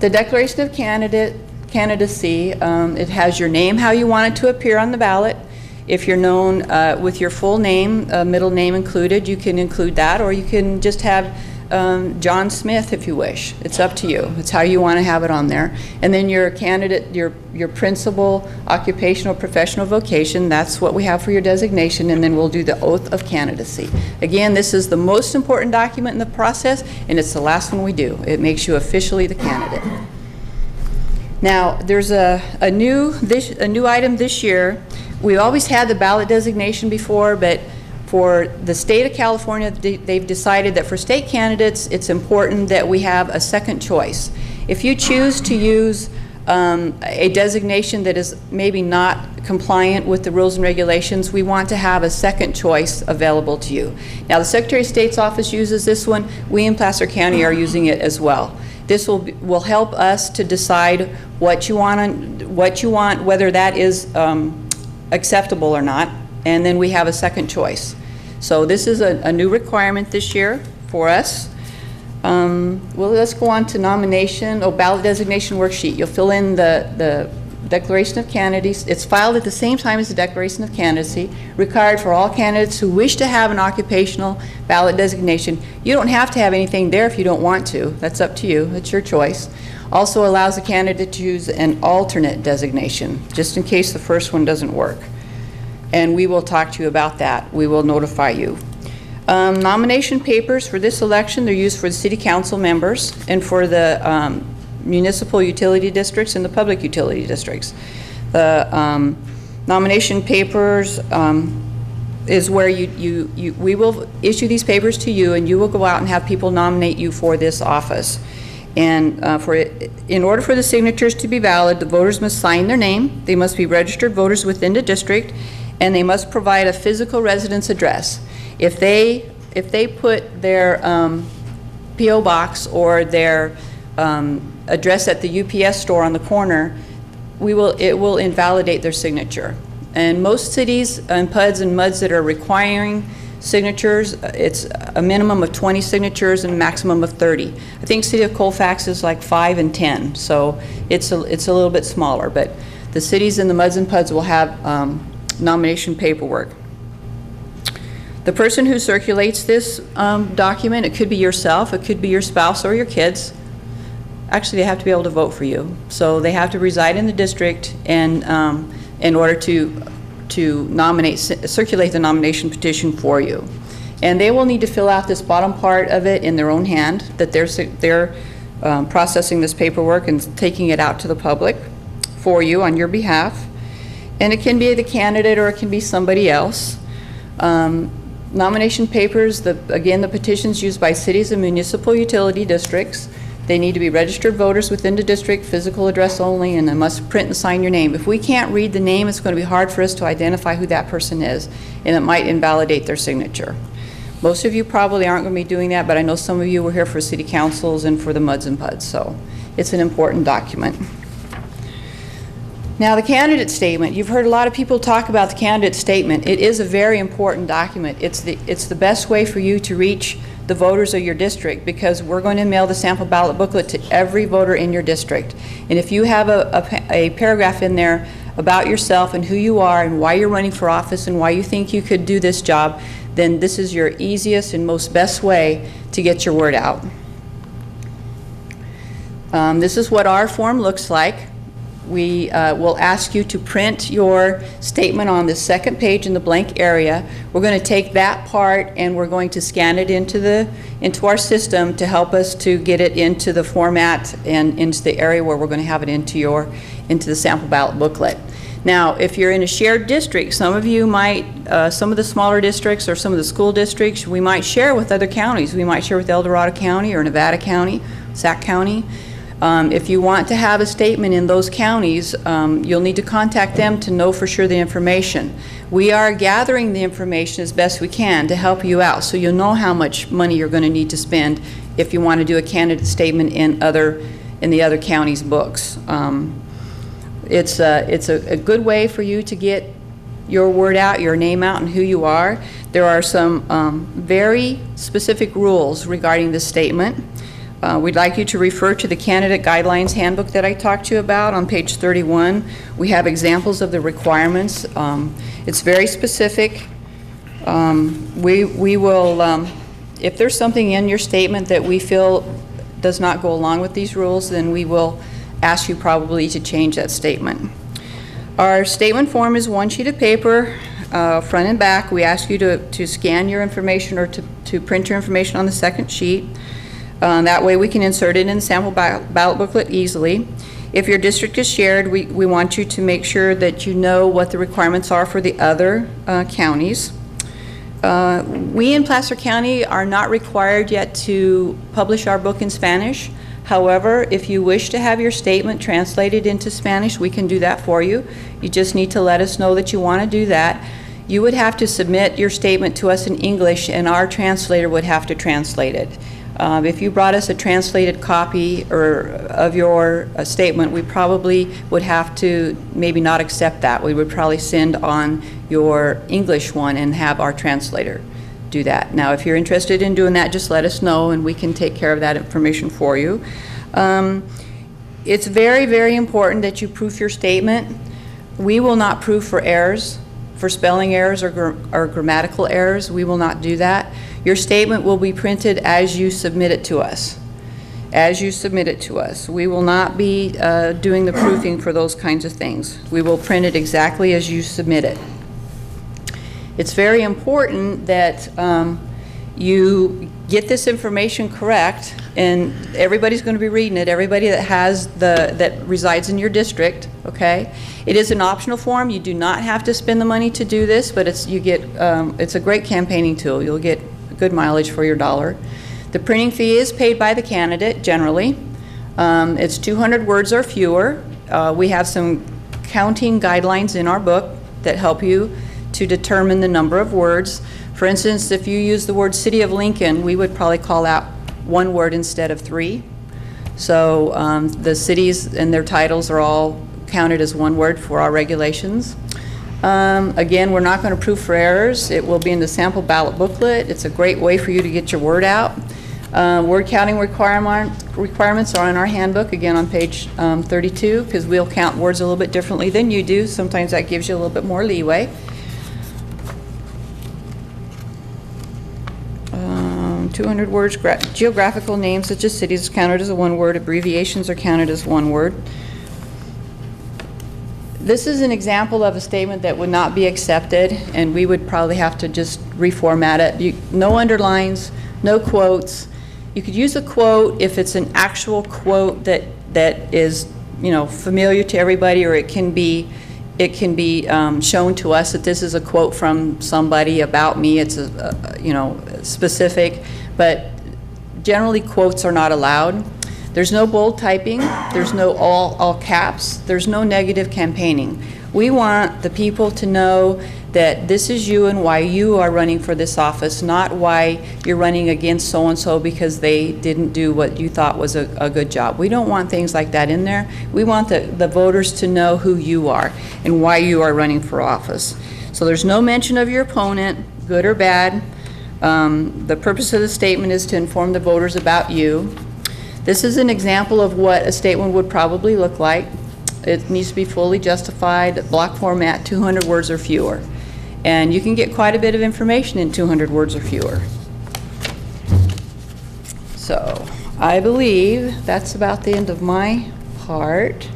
The Declaration of Candidacy, it has your name, how you want it to appear on the ballot. If you're known with your full name, middle name included, you can include that, or you can just have John Smith if you wish. It's up to you. It's how you want to have it on there. And then your candidate, your principal occupational professional vocation, that's what we have for your designation, and then we'll do the oath of candidacy. Again, this is the most important document in the process, and it's the last one we do. It makes you officially the candidate. Now, there's a new item this year. We've always had the ballot designation before, but for the state of California, they've decided that for state candidates, it's important that we have a second choice. If you choose to use a designation that is maybe not compliant with the rules and regulations, we want to have a second choice available to you. Now, the Secretary of State's office uses this one. We in Placer County are using it as well. This will help us to decide what you want, whether that is acceptable or not, and then we have a second choice. So this is a new requirement this year for us. Well, let's go on to nomination, ballot designation worksheet. You'll fill in the Declaration of Candidacy. It's filed at the same time as the Declaration of Candidacy, required for all candidates who wish to have an occupational ballot designation. You don't have to have anything there if you don't want to. That's up to you. It's your choice. Also allows the candidate to use an alternate designation, just in case the first one doesn't work. And we will talk to you about that. We will notify you. Nomination papers for this election, they're used for the city council members and for the municipal utility districts and the public utility districts. The nomination papers is where we will issue these papers to you, and you will go out and have people nominate you for this office. And in order for the signatures to be valid, the voters must sign their name, they must be registered voters within the district, and they must provide a physical residence address. If they put their P.O. box or their address at the UPS store on the corner, it will invalidate their signature. And most cities and PUDs and MUDs that are requiring signatures, it's a minimum of 20 signatures and a maximum of 30. I think City of Colfax is like 5 and 10, so it's a little bit smaller, but the cities and the MUDs and PUDs will have nomination paperwork. The person who circulates this document, it could be yourself, it could be your spouse or your kids. Actually, they have to be able to vote for you. So they have to reside in the district and in order to circulate the nomination petition for you. And they will need to fill out this bottom part of it in their own hand, that they're processing this paperwork and taking it out to the public for you on your behalf. And it can be the candidate or it can be somebody else. Nomination papers, again, the petitions used by cities and municipal utility districts. They need to be registered voters within the district, physical address only, and they must print and sign your name. If we can't read the name, it's going to be hard for us to identify who that person is, and it might invalidate their signature. Most of you probably aren't going to be doing that, but I know some of you were here for city councils and for the MUDs and PUDs, so it's an important document. Now, the candidate statement. You've heard a lot of people talk about the candidate statement. It is a very important document. It's the best way for you to reach the voters of your district, because we're going to mail the sample ballot booklet to every voter in your district. And if you have a paragraph in there about yourself and who you are and why you're running for office and why you think you could do this job, then this is your easiest and most best way to get your word out. This is what our form looks like. We will ask you to print your statement on the second page in the blank area. We're going to take that part and we're going to scan it into our system to help us to get it into the format and into the area where we're going to have it into the sample ballot booklet. Now, if you're in a shared district, some of you might, some of the smaller districts or some of the school districts, we might share with other counties. We might share with El Dorado County or Nevada County, Sac County. If you want to have a statement in those counties, you'll need to contact them to know for sure the information. We are gathering the information as best we can to help you out, so you'll know how much money you're going to need to spend if you want to do a candidate statement in the other counties' books. It's a good way for you to get your word out, your name out, and who you are. There are some very specific rules regarding this statement. We'd like you to refer to the Candidate Guidelines Handbook that I talked to you about on page 31. We have examples of the requirements. It's very specific. We will, if there's something in your statement that we feel does not go along with these rules, then we will ask you probably to change that statement. Our statement form is one sheet of paper, front and back. We ask you to scan your information or to print your information on the second sheet. That way we can insert it in the sample ballot booklet easily. If your district is shared, we want you to make sure that you know what the requirements are for the other counties. We in Placer County are not required yet to publish our book in Spanish. However, if you wish to have your statement translated into Spanish, we can do that for you. You just need to let us know that you want to do that. You would have to submit your statement to us in English, and our translator would have to translate it. If you brought us a translated copy of your statement, we probably would have to maybe not accept that. We would probably send on your English one and have our translator do that. Now, if you're interested in doing that, just let us know and we can take care of that information for you. It's very, very important that you proof your statement. We will not proof for errors, for spelling errors or grammatical errors. We will not do that. Your statement will be printed as you submit it to us. As you submit it to us. We will not be doing the proofing for those kinds of things. We will print it exactly as you submit it. It's very important that you get this information correct, and everybody's going to be reading it, everybody that resides in your district, okay? It is an optional form. You do not have to spend the money to do this, but it's a great campaigning tool. You'll get good mileage for your dollar. The printing fee is paid by the candidate generally. It's 200 words or fewer. We have some counting guidelines in our book that help you to determine the number of words. For instance, if you use the word City of Lincoln, we would probably call out one word instead of three. So the cities and their titles are all counted as one word for our regulations. Again, we're not going to proof for errors. It will be in the sample ballot booklet. It's a great way for you to get your word out. Word counting requirements are in our handbook, again on page 32, because we'll count words a little bit differently than you do. Sometimes that gives you a little bit more leeway. 200 words, geographical names such as cities are counted as a one word, abbreviations are counted as one word. This is an example of a statement that would not be accepted, and we would probably have to just reformat it. No underlines, no quotes. You could use a quote if it's an actual quote that is, familiar to everybody, or it can be shown to us that this is a quote from somebody about me. It's specific, but generally quotes are not allowed. There's no bold typing, there's no all caps, there's no negative campaigning. We want the people to know that this is you and why you are running for this office, not why you're running against so-and-so because they didn't do what you thought was a good job. We don't want things like that in there. We want the voters to know who you are and why you are running for office. So there's no mention of your opponent, good or bad. The purpose of the statement is to inform the voters about you. This is an example of what a statement would probably look like. It needs to be fully justified, block format, 200 words or fewer. And you can get quite a bit of information in 200 words or fewer. So I believe that's about the end of my part.